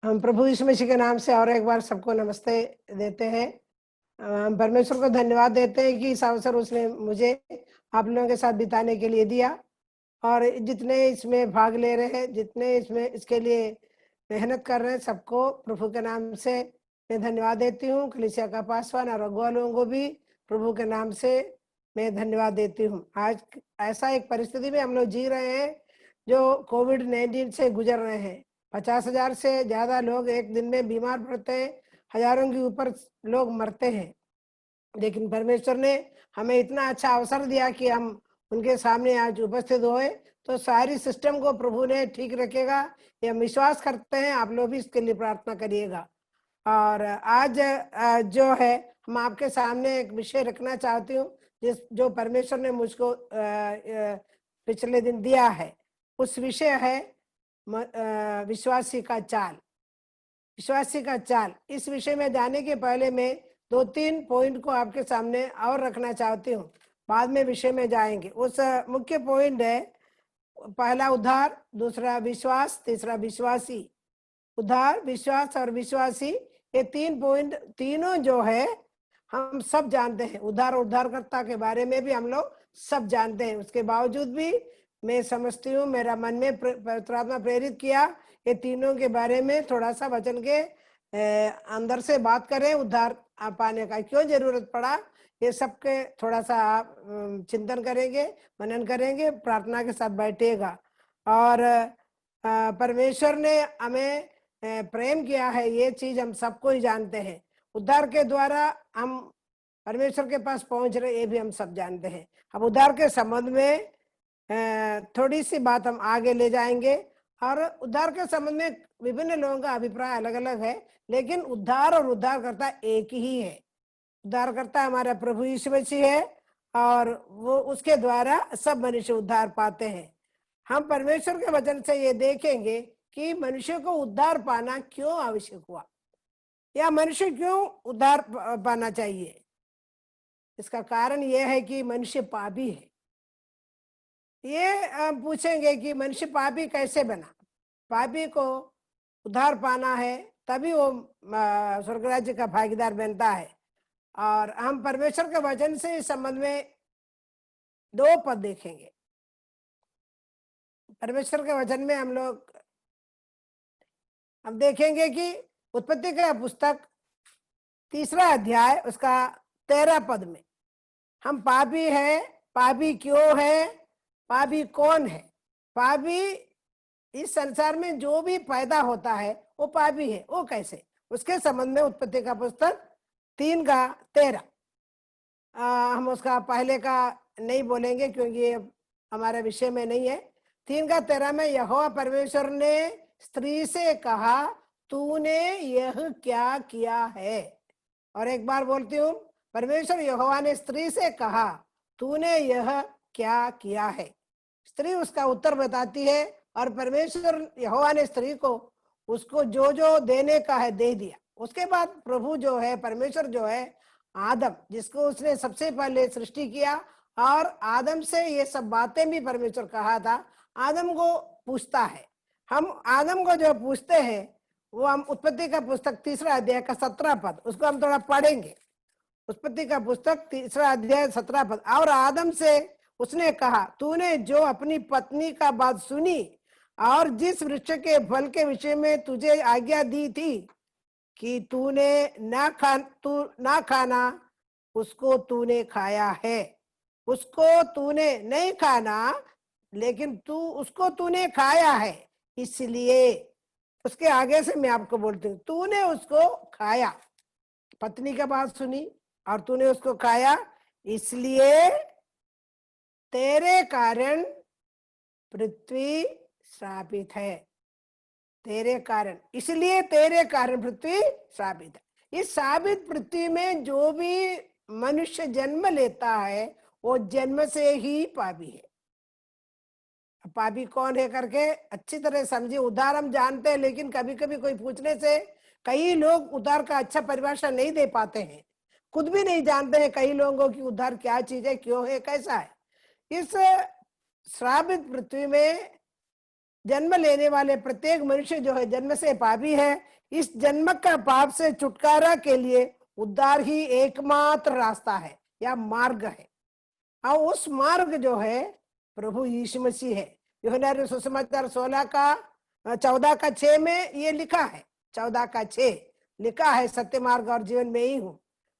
हम प्रभु यीशु मसीह के नाम से और एक बार सबको नमस्ते देते हैं। हम परमेश्वर को धन्यवाद देते हैं कि इस अवसर उसने मुझे आप लोगों के साथ बिताने के लिए दिया, और जितने इसमें भाग ले रहे हैं, जितने इसमें इसके लिए मेहनत कर रहे हैं, सबको प्रभु के नाम से मैं धन्यवाद देती हूँ। कलीसिया का पासवान और अगुवा लोगों को भी प्रभु के नाम से मैं धन्यवाद देती हूँ। आज ऐसा एक परिस्थिति में हम लोग जी रहे हैं जो कोविड-19 से गुजर रहे हैं। 50,000 से ज्यादा लोग एक दिन में बीमार पड़ते हैं, हजारों के ऊपर लोग मरते हैं। लेकिन परमेश्वर ने हमें इतना अच्छा अवसर दिया कि हम उनके सामने आज उपस्थित हुए, तो सारी सिस्टम को प्रभु ने ठीक रखेगा, ये हम विश्वास करते हैं। आप लोग भी इसके लिए प्रार्थना करिएगा। और आज जो है, हम आपके सामने एक विषय रखना चाहती हूँ जो परमेश्वर ने मुझको पिछले दिन दिया है। उस विषय है विश्वासी का चाल। विश्वासी का चाल, इस विषय में जाने के पहले मैं 2-3 पॉइंट को आपके सामने और रखना चाहती हूँ, बाद में विषय में जाएंगे। उस मुख्य पॉइंट है, पहला उद्धार, दूसरा विश्वास, तीसरा विश्वासी। उद्धार, विश्वास और विश्वासी, ये 3 पॉइंट तीनों जो है हम सब जानते हैं। उद्धार और उद्धारकर्ता के बारे में भी हम लोग सब जानते हैं। उसके बावजूद भी मैं समझती हूँ, मेरा मन में पवित्र आत्मा प्रेरित किया ये तीनों के बारे में थोड़ा सा वचन के अंदर से बात करें। उद्धार पाने का क्यों जरूरत पड़ा, ये सबके थोड़ा सा आप चिंतन करेंगे, मनन करेंगे, प्रार्थना के साथ बैठेगा। और परमेश्वर ने हमें प्रेम किया है, ये चीज हम सबको ही जानते हैं। उद्धार के द्वारा हम परमेश्वर के पास पहुंच रहे, ये भी हम सब जानते हैं। अब उद्धार के संबंध में थोड़ी सी बात हम आगे ले जाएंगे। और उद्धार के संबंध में विभिन्न लोगों का अभिप्राय अलग अलग है, लेकिन उद्धार और उद्धारकर्ता एक ही है। उद्धारकर्ता हमारा प्रभु यीशु मसीह है, और वो उसके द्वारा सब मनुष्य उद्धार पाते हैं। हम परमेश्वर के वचन से ये देखेंगे कि मनुष्य को उद्धार पाना क्यों आवश्यक हुआ, या मनुष्य क्यों उद्धार पाना चाहिए। इसका कारण यह है कि मनुष्य पापी है। ये पूछेंगे कि मनुष्य पापी कैसे बना। पापी को उद्धार पाना है, तभी वो स्वर्ग राज्य का भागीदार बनता है। और हम परमेश्वर के वचन से इस संबंध में 2 पद देखेंगे। परमेश्वर के वचन में हम लोग अब देखेंगे कि उत्पत्ति का पुस्तक 3 अध्याय उसका 13 पद में हम पापी है, पापी क्यों है, पापी कौन है। पापी इस संसार में जो भी पैदा होता है वो पापी है, वो कैसे, उसके संबंध में उत्पत्ति का पुस्तक 3 का 13। हम उसका पहले का नहीं बोलेंगे क्योंकि ये हमारे विषय में नहीं है। 3 का 13 में यहोवा परमेश्वर ने स्त्री से कहा, तूने यह क्या किया है। और एक बार बोलती हूँ, परमेश्वर यहोवा ने स्त्री से कहा, तूने यह क्या किया है। स्त्री उसका उत्तर बताती है, और परमेश्वर यहोवा ने स्त्री को उसको जो जो देने का है दे दिया। उसके बाद प्रभु जो है, परमेश्वर जो है, आदम जिसको उसने सबसे पहले सृष्टि किया, और आदम से ये सब बातें भी परमेश्वर कहा था, आदम को पूछता है। हम आदम को जो पूछते हैं वो हम उत्पत्ति का पुस्तक 3 अध्याय का 17 पद, उसको हम थोड़ा पढ़ेंगे। उत्पत्ति का पुस्तक 3 अध्याय 17 पद। और आदम से उसने कहा, तूने जो अपनी पत्नी का बात सुनी और जिस वृक्ष के फल के विषय में तुझे आज्ञा दी थी कि तूने ना खाना, उसको तूने खाया है। उसको तूने नहीं खाना, लेकिन उसको तूने खाया है, इसलिए उसके आगे से मैं आपको बोलती हूँ, तूने उसको खाया, पत्नी का बात सुनी और तूने उसको खाया, इसलिए तेरे कारण पृथ्वी श्रापित है। तेरे कारण, इसलिए तेरे कारण पृथ्वी श्रापित है। इस श्रापित पृथ्वी में जो भी मनुष्य जन्म लेता है वो जन्म से ही पापी है। पापी कौन है करके अच्छी तरह समझिए। उद्धार हम जानते हैं, लेकिन कभी कभी कोई पूछने से कई लोग उद्धार का अच्छा परिभाषा नहीं दे पाते हैं, खुद भी नहीं जानते हैं कई लोगों की उद्धार क्या चीज है, क्यों है, कैसा है। इस श्रापित पृथ्वी में जन्म लेने वाले प्रत्येक मनुष्य जो है जन्म से पापी है। इस जन्म का पाप से छुटकारा के लिए उद्धार ही एकमात्र रास्ता है या मार्ग है, और उस मार्ग जो है प्रभु यीशु मसीह है। यूहन्ना सुसमाचार 14:6 में ये लिखा है, 14:6 लिखा है, सत्य मार्ग और जीवन में ही हूँ।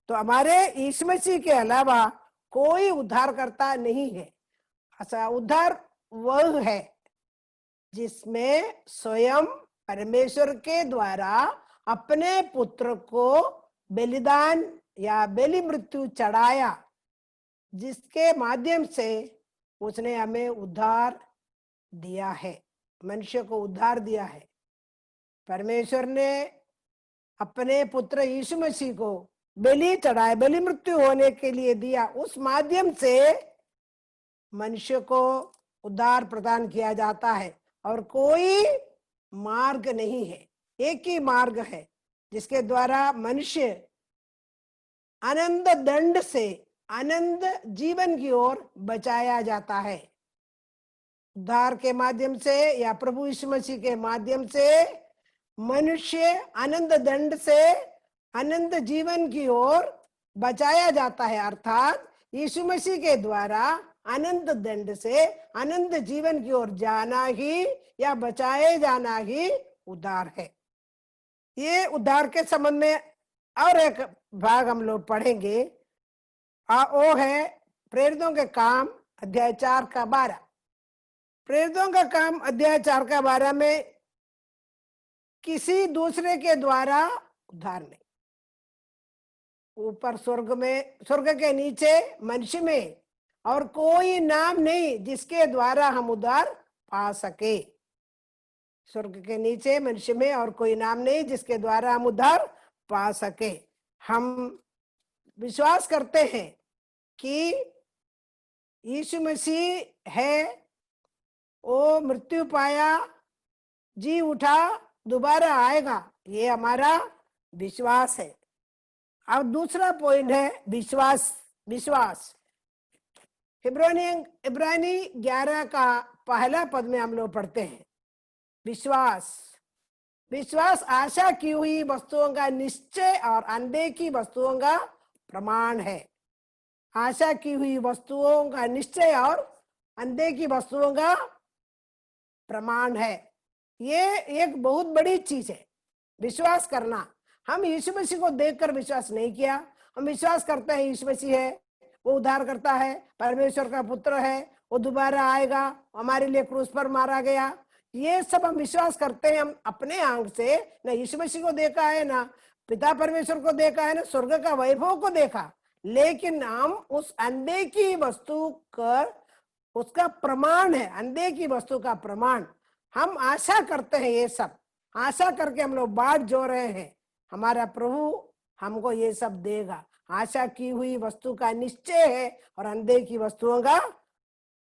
तो हमारे यीशु मसीह के अलावा कोई उद्धार करता नहीं है। ऐसा उद्धार वह है जिसमें स्वयं परमेश्वर के द्वारा अपने पुत्र को बलिदान या बलि मृत्यु चढ़ाया, जिसके माध्यम से उसने हमें उद्धार दिया है, मनुष्य को उद्धार दिया है। परमेश्वर ने अपने पुत्र यीशु मसीह को बलि चढ़ाए, बलि मृत्यु होने के लिए दिया। उस माध्यम से मनुष्य को उद्धार प्रदान किया जाता है और कोई मार्ग नहीं है, एक ही मार्ग है जिसके द्वारा मनुष्य आनंद दंड से आनंद जीवन की ओर बचाया जाता है। उद्धार के माध्यम से या प्रभु यीशु मसीह के माध्यम से मनुष्य आनंद दंड से आनंद जीवन की ओर बचाया जाता है, अर्थात यीशु मसीह के द्वारा आनंद दंड से आनंद जीवन की ओर जाना ही या बचाए जाना ही उद्धार है। ये उद्धार के संबंध में और एक भाग हम लोग पढ़ेंगे, वो है प्रेरितों के काम अध्याय 4:12। प्रेरितों का काम अध्याय 4:12 में किसी दूसरे के द्वारा उद्धार नहीं, ऊपर स्वर्ग में, स्वर्ग के नीचे मनुष्य में और कोई नाम नहीं जिसके द्वारा हम उद्धार पा सके। स्वर्ग के नीचे मनुष्य में और कोई नाम नहीं जिसके द्वारा हम उद्धार पा सके। हम विश्वास करते हैं कि यीशु मसीह है, वो मृत्यु पाया, जी उठा, दोबारा आएगा, ये हमारा विश्वास है। अब दूसरा पॉइंट है विश्वास। विश्वास इब्रानी 11 का पहला पद में हम लोग पढ़ते हैं, विश्वास। विश्वास आशा की हुई वस्तुओं का निश्चय और अनदेखी वस्तुओं का प्रमाण है। आशा की हुई वस्तुओं का निश्चय और अनदेखी वस्तुओं का प्रमाण है। ये एक बहुत बड़ी चीज है, विश्वास करना। हम यीशु मसीह को देखकर विश्वास नहीं किया, हम विश्वास करते हैं यीशु मसीह है, वो उद्धार करता है, परमेश्वर का पुत्र है, वो दोबारा आएगा, हमारे लिए क्रूस पर मारा गया। ये सब हम विश्वास करते हैं। हम अपने आंख से ना यीशु मसीह को देखा है, ना पिता परमेश्वर को देखा है, ना स्वर्ग का वैभव को देखा, लेकिन हम उस अनदेखी वस्तु कर उसका प्रमाण है, अनदेखी वस्तु का प्रमाण हम आशा करते हैं। ये सब आशा करके हम लोग बाट जो रहे हैं, हमारा प्रभु हमको ये सब देगा। आशा की हुई वस्तु का निश्चय है और अनदेखी वस्तुओं का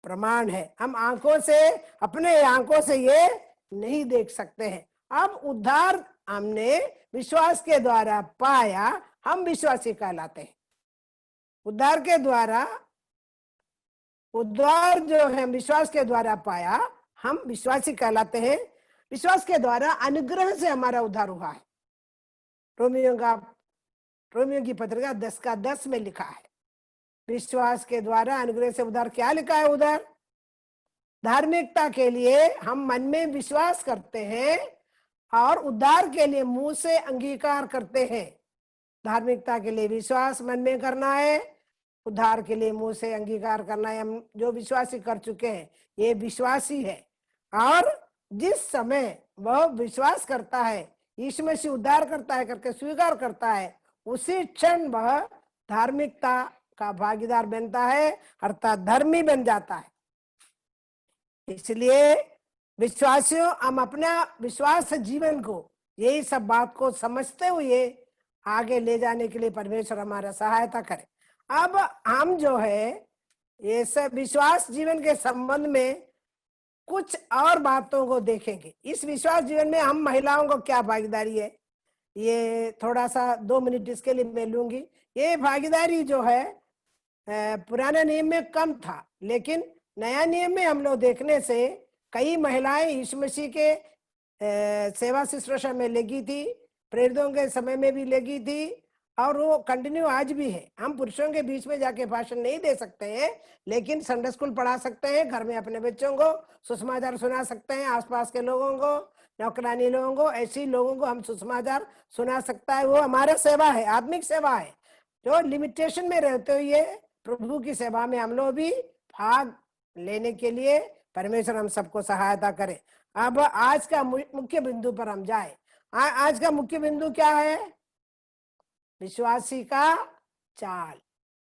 प्रमाण है। हम आंखों से, अपने आंखों से ये नहीं देख सकते हैं। अब उद्धार हमने विश्वास के द्वारा पाया, हम विश्वासी कहलाते हैं। उद्धार के द्वारा, उद्धार जो है विश्वास के द्वारा पाया, हम विश्वासी कहलाते हैं। विश्वास के द्वारा अनुग्रह से हमारा उद्धार हुआ है। रोमियो की पत्रिका 10:10 में लिखा है, विश्वास के द्वारा अनुग्रह से उद्धार। क्या लिखा है उधर? धार्मिकता के लिए हम मन में विश्वास करते हैं और उद्धार के लिए मुंह से अंगीकार करते हैं। धार्मिकता के लिए विश्वास मन में करना है, उद्धार के लिए मुंह से अंगीकार करना है। हम जो विश्वासी कर चुके हैं, ये विश्वासी है। और जिस समय वह विश्वास करता है, यीशु मसीह उद्धार करता है करके स्वीकार करता है, उसी क्षण वह धार्मिकता का भागीदार बनता है, अर्थात धर्मी बन जाता है। इसलिए विश्वासियों, हम अपना विश्वास जीवन को, यही सब बात को समझते हुए आगे ले जाने के लिए परमेश्वर हमारा सहायता करे। अब हम जो है ये सब विश्वास जीवन के संबंध में कुछ और बातों को देखेंगे। इस विश्वास जीवन में हम महिलाओं को क्या भागीदारी है, ये थोड़ा सा 2 मिनट इसके लिए मैं लूंगी। ये भागीदारी जो है पुराने नियम में कम था, लेकिन नया नियम में हम लोग देखने से कई महिलाएं यीशु मसीह के सेवा शुश्रूषा में लगी थी, प्रेरितों के समय में भी लगी थी, और वो कंटिन्यू आज भी है। हम पुरुषों के बीच में जाके भाषण नहीं दे सकते हैं, लेकिन संडे स्कूल पढ़ा सकते हैं, घर में अपने बच्चों को सुसमाचार सुना सकते हैं, आसपास के लोगों को, नौकरानी लोगों को, ऐसी लोगों को हम सुसमाचार सुना सकता है। वो हमारा सेवा है, आत्मिक सेवा है, जो लिमिटेशन में रहते हुए प्रभु की सेवा में हम लोग भी भाग लेने के लिए परमेश्वर हम सबको सहायता करे। अब आज का मुख्य बिंदु पर हम जाए। आज का मुख्य बिंदु क्या है? विश्वासी का चाल।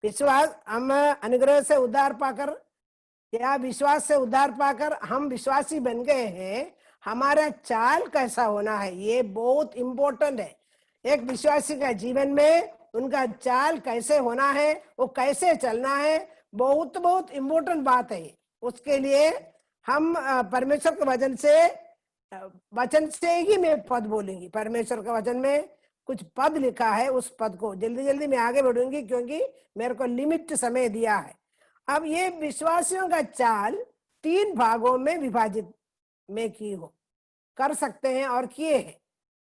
विश्वास, हम अनुग्रह से उद्धार पाकर या विश्वास से उद्धार पाकर हम विश्वासी बन गए हैं, हमारा चाल कैसा होना है ये बहुत इंपॉर्टेंट है। एक विश्वासी का जीवन में उनका चाल कैसे होना है, वो कैसे चलना है, बहुत बहुत इंपॉर्टेंट बात है। उसके लिए हम परमेश्वर के वचन से ही मैं पद बोलूंगी। परमेश्वर के वचन में कुछ पद लिखा है, उस पद को जल्दी जल्दी मैं आगे बढ़ूंगी, क्योंकि मेरे को लिमिट समय दिया है। अब ये विश्वासियों का चाल 3 भागों में विभाजित में कर सकते हैं और किए हैं।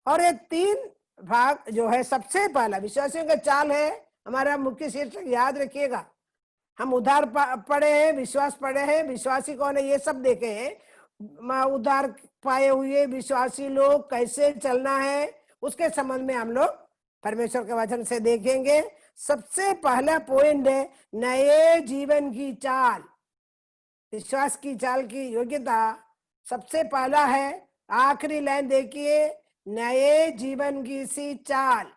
और ये 3 भाग जो है, सबसे पहला विश्वासियों का चाल है, हमारा मुख्य शीर्षक याद रखिएगा। हम उद्धार पढ़े हैं, विश्वास पढ़े हैं, विश्वासी कौन है ये सब देखे हैं। उद्धार पाए हुए विश्वासी लोग कैसे चलना है उसके संबंध में हम लोग परमेश्वर के वचन से देखेंगे। सबसे पहला पॉइंट है नए जीवन की चाल। विश्वास की चाल की योग्यता सबसे पहला है, आखिरी लाइन देखिए, नए जीवन की सी चाल।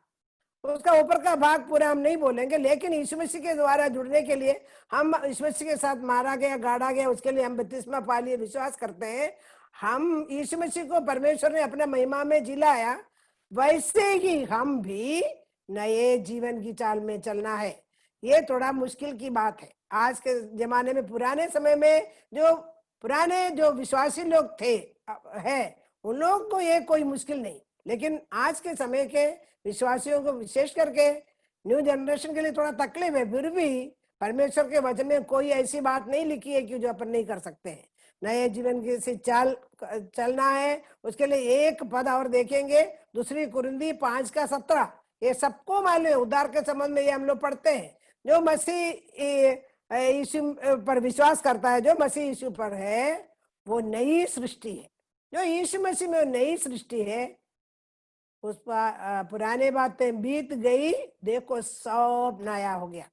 उसका ऊपर का भाग पूरा हम नहीं बोलेंगे, लेकिन यीशु मसीह के द्वारा जुड़ने के लिए, हम यीशु मसीह के साथ मारा गया, गाड़ा गया, उसके लिए हम बपतिस्मा पा लिए, विश्वास करते हैं। हम यीशु मसीह को परमेश्वर ने अपने महिमा में जिलाया, वैसे ही हम भी नए जीवन की चाल में चलना है। ये थोड़ा मुश्किल की बात है आज के जमाने में। पुराने समय में जो विश्वासी लोग थे है, उन लोगों को ये कोई मुश्किल नहीं, लेकिन आज के समय के विश्वासियों को विशेष करके न्यू जनरेशन के लिए थोड़ा तकलीफ है। फिर भी परमेश्वर के वचन में कोई ऐसी बात नहीं लिखी है कि जो अपन नहीं कर सकते हैं। नए जीवन की से चलना है, उसके लिए एक पद और देखेंगे, 2 कुरिन्थी 5:17। ये सबको मालूम है, उद्धार के संबंध में ये हम लोग पढ़ते हैं। जो मसीह यीशु पर विश्वास करता है, जो मसीह यीशु पर है, वो नई सृष्टि है। जो यीशु मसीह में नई सृष्टि है, उस पर पुराने बातें बीत गई, देखो सब नया हो गया।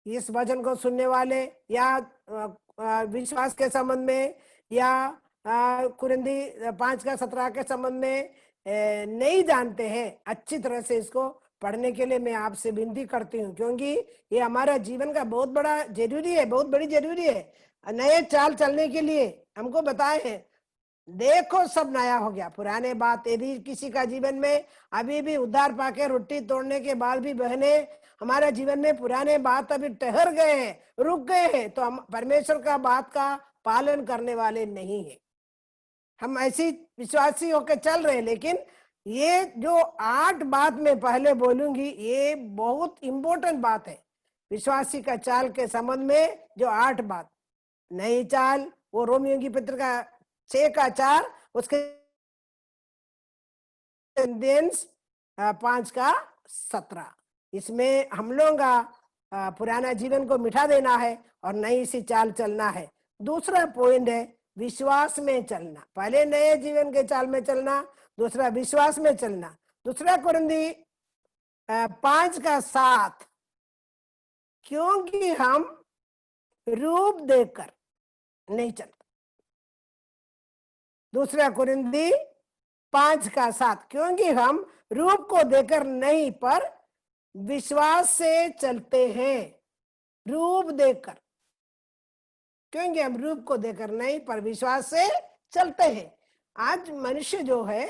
इस वचन को सुनने वाले या विश्वास के संबंध में या कुरिन्थी 5:17 के संबंध में नहीं जानते हैं, अच्छी तरह से इसको पढ़ने के लिए मैं आपसे विनती करती हूँ, क्योंकि ये हमारा जीवन का बहुत बड़ा जरूरी है, बहुत बड़ी जरूरी है। नए चाल चलने के लिए हमको बताए हैं, देखो सब नया हो गया। पुराने बात, यदि किसी का जीवन में अभी भी उद्धार पाके रोटी तोड़ने के बाद भी बहने हमारे जीवन में पुराने बात अभी ठहर गए हैं, रुक गए हैं, तो हम परमेश्वर का बात का पालन करने वाले नहीं है। हम ऐसी विश्वासी होकर चल रहे हैं। लेकिन ये जो 8 बात मैं पहले बोलूंगी, ये बहुत इंपॉर्टेंट बात है विश्वासी का चाल के संबंध में। जो 8 बात नई चाल, वो रोमियो की पत्र का 6:4, उसके 5:17। इसमें हम लोगों का पुराना जीवन को मिटा देना है और नई सी चाल चलना है। दूसरा पॉइंट है विश्वास में चलना। पहले नए जीवन के चाल में चलना, दूसरा विश्वास में चलना। 2 कुरिन्थी 5:7, क्योंकि हम रूप देखकर नहीं चलते। 2 कुरिन्थी 5:7, क्योंकि हम रूप को देखकर नहीं पर विश्वास से चलते हैं। रूप देखकर, क्योंकि हम रूप को देखकर नहीं पर विश्वास से चलते हैं। आज मनुष्य जो है,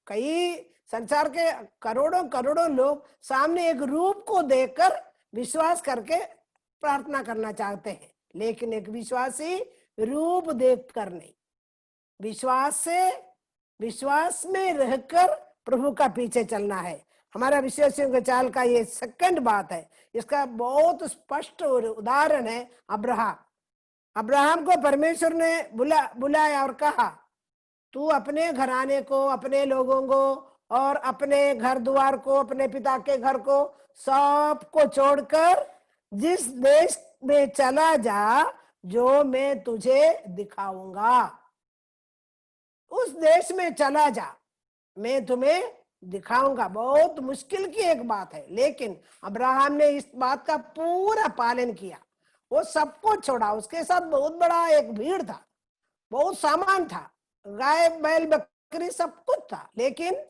कई संसार के करोड़ों लोग सामने एक रूप को देखकर विश्वास करके प्रार्थना करना चाहते हैं, लेकिन एक विश्वासी रूप देखकर नहीं, विश्वास में रहकर प्रभु का पीछे चलना है। हमारा विश्वासियों के चाल का ये सेकंड बात है। इसका बहुत स्पष्ट उदाहरण है अब्राहम। अब्राहम को परमेश्वर ने बुलाया और कहा, तू अपने घराने को, अपने लोगों को और अपने घर द्वार को, अपने पिता के घर को, सबको छोड़कर जिस देश में चला जा जो मैं तुझे दिखाऊंगा। उस देश में चला जा, मैं तुम्हें दिखाऊंगा। बहुत मुश्किल की एक बात है, लेकिन अब्राहम ने इस बात का पूरा पालन किया। वो सबको छोड़ा। उसके साथ बहुत बड़ा एक भीड़ था, बहुत सामान था, गाय बैल बकरी सब कुछ था, लेकिन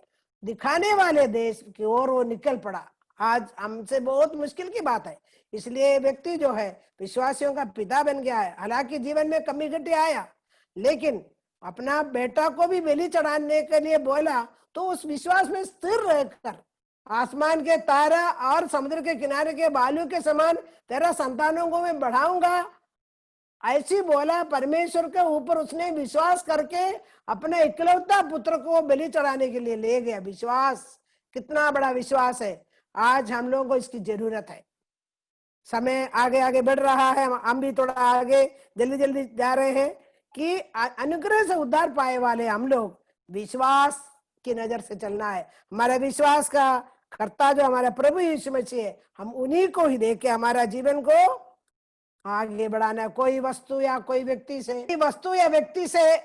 दिखाने वाले देश की ओर वो निकल पड़ा। आज हमसे बहुत मुश्किल की बात है। इसलिए व्यक्ति जो है विश्वासियों का पिता बन गया है। हालांकि जीवन में कमी घटी आया, लेकिन अपना बेटा को भी बलि चढ़ाने के लिए बोला, तो उस विश्वास में स्थिर रहकर आसमान के तारा और समुद्र के किनारे के बालू के समान तेरा संतानों को मैं बढ़ाऊंगा, ऐसी बोला। परमेश्वर के ऊपर उसने विश्वास करके अपने इकलौता पुत्र को बलि चढ़ाने के लिए ले गया। विश्वास कितना बड़ा विश्वास है। आज हम लोगों को इसकी जरूरत है। समय आगे आगे बढ़ रहा है, हम भी थोड़ा आगे जल्दी जल्दी जा रहे हैं कि अनुग्रह से उद्धार पाए वाले हम लोग विश्वास की नजर से चलना है। हमारा विश्वास का कर्ता जो हमारा प्रभु यीशु मसीह है, हम उन्हीं को ही देख के हमारा जीवन को आगे बढ़ाना। कोई वस्तु या कोई व्यक्ति से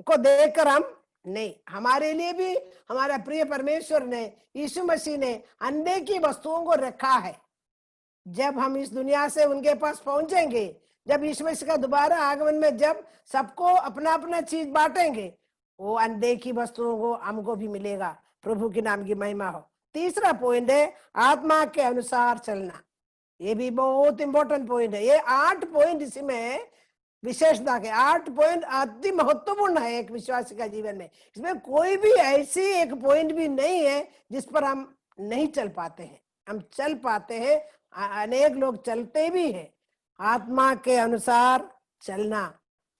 को देखकर हम नहीं, हमारे लिए भी हमारा प्रिय परमेश्वर ने, यीशु मसीह ने अनदेखी वस्तुओं को रखा है। जब हम इस दुनिया से उनके पास पहुंचेंगे, जब यीशु मसीह का दोबारा आगमन में जब सबको अपना अपना चीज बांटेंगे, वो अनदेखी वस्तुओं को हमको भी मिलेगा। प्रभु के नाम की महिमा हो। तीसरा पॉइंट है आत्मा के अनुसार चलना। ये भी बहुत इंपॉर्टेंट पॉइंट है। ये 8 पॉइंट इसमें विशेषता के 8 पॉइंट अति महत्वपूर्ण है एक विश्वासी का जीवन में। इसमें कोई भी ऐसी एक पॉइंट भी नहीं है जिस पर हम नहीं चल पाते हैं। हम चल पाते हैं, अनेक लोग चलते भी हैं। आत्मा के अनुसार चलना,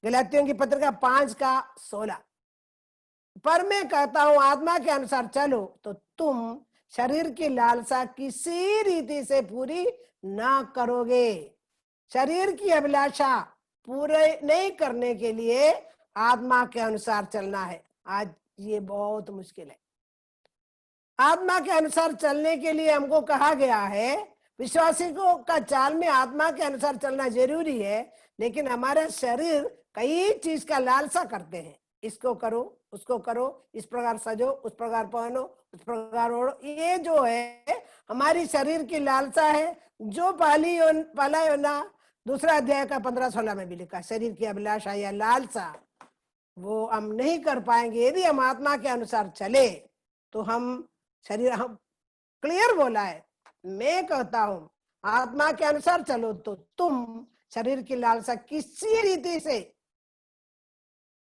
गलातियों की पत्रिका 5:16। पर मैं कहता हूं आत्मा के अनुसार चलो तो तुम शरीर की लालसा किसी रीति से पूरी ना करोगे। शरीर की अभिलाषा पूरे नहीं करने के लिए आत्मा के अनुसार चलना है। आज ये बहुत मुश्किल है। आत्मा के अनुसार चलने के लिए हमको कहा गया है, विश्वासी को का चाल में आत्मा के अनुसार चलना जरूरी है, लेकिन हमारा शरीर कई चीज का लालसा करते हैं। इसको करो, उसको करो, इस प्रकार सजो, उस प्रकार पहनो, उस प्रकार ओढ़ो। ये जो है हमारी शरीर की लालसा है, जो पहला योना 2 अध्याय का 15-16 में भी लिखा। शरीर की अभिलाषा या लालसा वो हम नहीं कर पाएंगे। यदि हम आत्मा के अनुसार चले तो हम क्लियर बोला है, मैं कहता हूं आत्मा के अनुसार चलो तो तुम शरीर की लालसा किसी रीति से,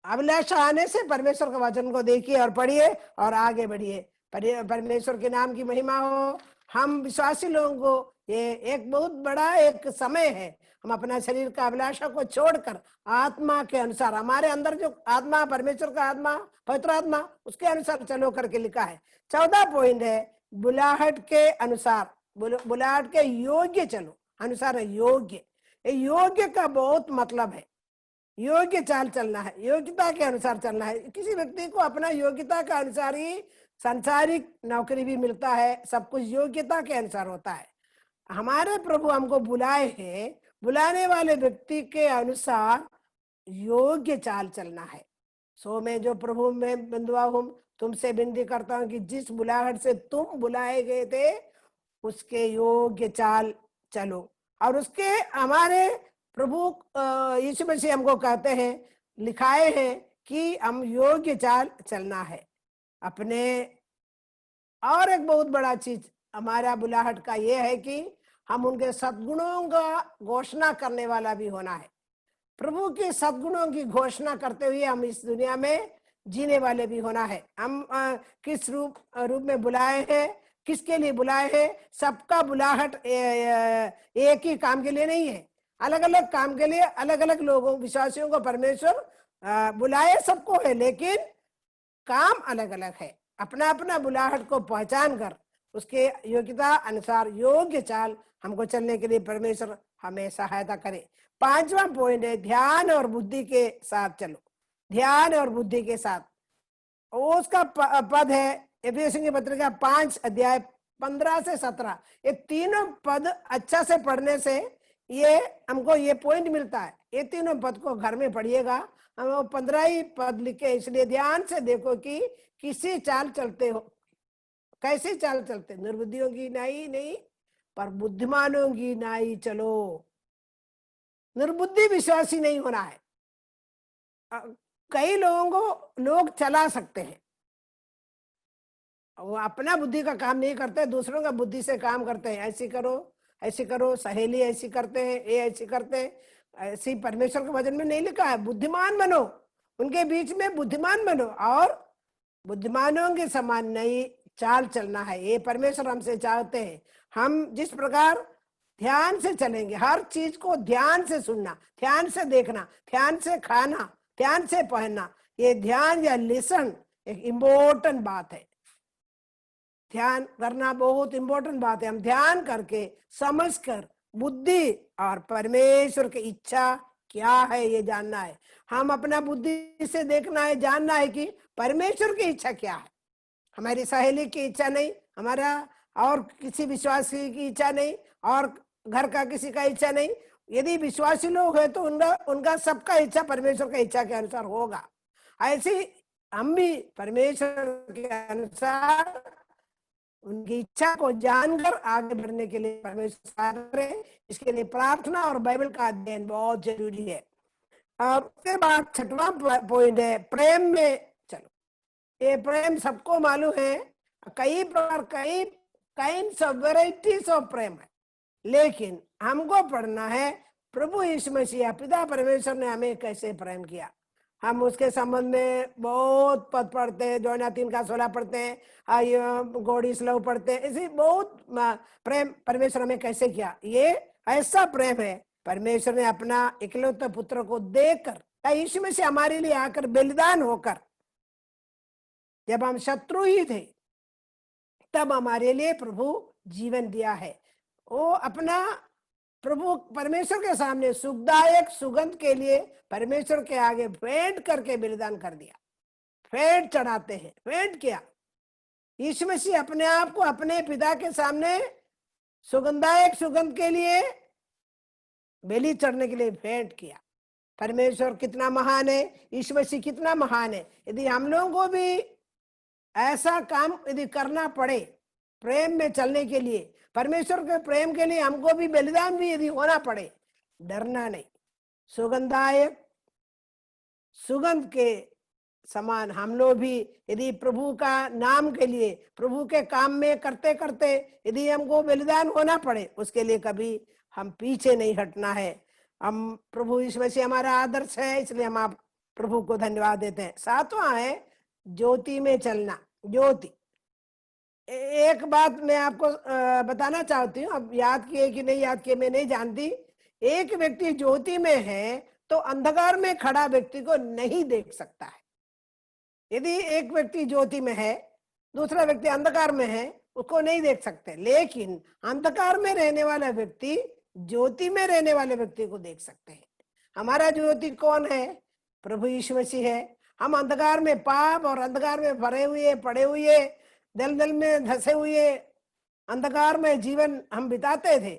अभिलाषा आने से परमेश्वर के वचन को देखिए और पढ़िए और आगे बढ़िए। परमेश्वर के नाम की महिमा हो। हम विश्वासी लोगों को ये एक बहुत बड़ा एक समय है, हम अपना शरीर का अभिलाषा को छोड़कर आत्मा के अनुसार, हमारे अंदर जो आत्मा, परमेश्वर का आत्मा, पवित्र आत्मा, उसके अनुसार चलो करके लिखा है। 14 पॉइंट है बुलाहट के अनुसार, बुलाहट के योग्य चलो। अनुसार है योग्य। योग्य का बहुत मतलब है योग्य चाल चलना है, योग्यता के अनुसार चलना है। किसी व्यक्ति को अपना योग्यता के अनुसार ही सांसारिक नौकरी भी मिलता है, सब कुछ योग्यता के अनुसार होता है। हमारे प्रभु हमको बुलाए हैं, बुलाने वाले व्यक्ति के अनुसार योग्य चाल चलना है। सो मैं जो प्रभु में बंधुआ हूं, तुमसे विनती करता हूं कि जिस बुलाहट से तुम बुलाए गए थे उसके योग्य चाल चलो। और उसके हमारे प्रभु यीशु मसीह हमको कहते हैं, लिखाए हैं कि हम योग्य चाल चलना है अपने। और एक बहुत बड़ा चीज हमारा बुलाहट का ये है कि हम उनके सद्गुणों का घोषणा करने वाला भी होना है। प्रभु के सद्गुणों की घोषणा करते हुए हम इस दुनिया में जीने वाले भी होना है। हम किस रूप में बुलाए हैं, किसके लिए बुलाए हैं? सबका बुलाहट एक ही काम के लिए नहीं है, अलग अलग काम के लिए अलग अलग लोगों, विश्वासियों को परमेश्वर बुलाए सबको है, लेकिन काम अलग अलग है। अपना अपना बुलाहट को पहचान कर उसके योग्यता अनुसार योग्य चाल हमको चलने के लिए परमेश्वर हमें सहायता करे। पांचवा पॉइंट है ध्यान और बुद्धि के साथ चलो, ध्यान और बुद्धि के साथ। उसका पद है एफिसियों की पत्रिका 5 अध्याय 15 से 17। ये तीनों पद अच्छा से पढ़ने से ये हमको ये पॉइंट मिलता है। ये तीनों पद को घर में पढ़िएगा। हम वो 15 ही पद लिखे, इसलिए ध्यान से देखो कि किसी चाल चलते हो, कैसी चाल चलते। निर्बुद्धियों की नाई नहीं, पर बुद्धिमानों की नाई चलो। निर्बुद्धि विश्वासी नहीं होना है। कई लोगों को लोग चला सकते हैं, वो अपना बुद्धि का काम नहीं करते, दूसरों का बुद्धि से काम करते हैं। ऐसी करो, ऐसी करो, सहेली ऐसी करते हैं, ये ऐसी करते हैं। ऐसी परमेश्वर के वचन में नहीं लिखा है बुद्धिमान बनो, उनके बीच में बुद्धिमान बनो और बुद्धिमानों के समान नई चाल चलना है। ये परमेश्वर हमसे चाहते हैं। हम जिस प्रकार ध्यान से चलेंगे, हर चीज को ध्यान से सुनना, ध्यान से देखना, ध्यान से खाना, ध्यान से पहनना, ये ध्यान या लिसन एक इम्पोर्टेंट बात है। ध्यान करना बहुत इंपॉर्टेंट बात है। हम ध्यान करके समझकर बुद्धि और परमेश्वर की इच्छा क्या है ये जानना है। हम अपना बुद्धि से देखना है, जानना है कि परमेश्वर की इच्छा क्या है। हमारी सहेली की इच्छा नहीं, हमारा और किसी विश्वासी की इच्छा नहीं, और घर का किसी का इच्छा नहीं। यदि विश्वासी लोग हैं तो उनका सबका इच्छा परमेश्वर की इच्छा के अनुसार होगा। ऐसे हम भी परमेश्वर के अनुसार उनकी इच्छा को जानकर आगे बढ़ने के लिए परमेश्वर सहायता करें। इसके लिए प्रार्थना और बाइबल का अध्ययन बहुत जरूरी है। और उसके बाद छठवां पॉइंट है प्रेम में चलो। ये प्रेम सबको मालूम है, कई प्रकार, कई काइंड्स ऑफ वैरायटीज ऑफ प्रेम है, लेकिन हमको पढ़ना है प्रभु यीशु मसीह पिता परमेश्वर ने हमें कैसे प्रेम किया। हम उसके संबंध में बहुत पद पढ़ते हैं, जोना 3 का 16 पढ़ते हैं, गॉड इज लव पढ़ते हैं। इसी बहुत प्रेम परमेश्वर हमें कैसे किया। ये ऐसा प्रेम है, परमेश्वर ने अपना इकलौते पुत्र को देकर, यीशु मसीह हमारे लिए आकर बलिदान होकर, जब हम शत्रु ही थे तब हमारे लिए प्रभु जीवन दिया है। वो अपना प्रभु परमेश्वर के सामने सुखदायक सुगंध के लिए परमेश्वर के आगे भेंट करके बलिदान कर दिया। भेंट चढ़ाते हैं, भेंट किया। यीशु मसीह अपने आप को अपने पिता के सामने सुगंधायक सुगंध के लिए बलि चढ़ने के लिए भेंट किया। परमेश्वर कितना महान है, यीशु मसीह कितना महान है। यदि हम लोगों को भी ऐसा काम यदि करना पड़े प्रेम में चलने के लिए, परमेश्वर के प्रेम के लिए हमको भी बलिदान भी यदि होना पड़े, डरना नहीं। सुगंधायक सुगंध के समान हम लोग भी यदि प्रभु का नाम के लिए, प्रभु के काम में करते करते यदि हमको बलिदान होना पड़े, उसके लिए कभी हम पीछे नहीं हटना है। हम प्रभु यीशु मसीह हमारा आदर्श है, इसलिए हम आप प्रभु को धन्यवाद देते हैं। सातवां है ज्योति में चलना। ज्योति, एक बात मैं आपको बताना चाहती हूँ, अब याद किए कि नहीं याद किए मैं नहीं जानती। एक व्यक्ति ज्योति में है तो अंधकार में खड़ा व्यक्ति को नहीं देख सकता है। यदि एक व्यक्ति ज्योति में है, दूसरा व्यक्ति अंधकार में है, उसको नहीं देख सकते, लेकिन अंधकार में रहने वाला व्यक्ति ज्योति में रहने वाले व्यक्ति को देख सकते हैं। हमारा ज्योति कौन है? प्रभु यीशु मसीह है। हम अंधकार में, पाप और अंधकार में भरे हुए, पड़े हुए, दलदल में धसे हुए अंधकार में जीवन हम बिताते थे,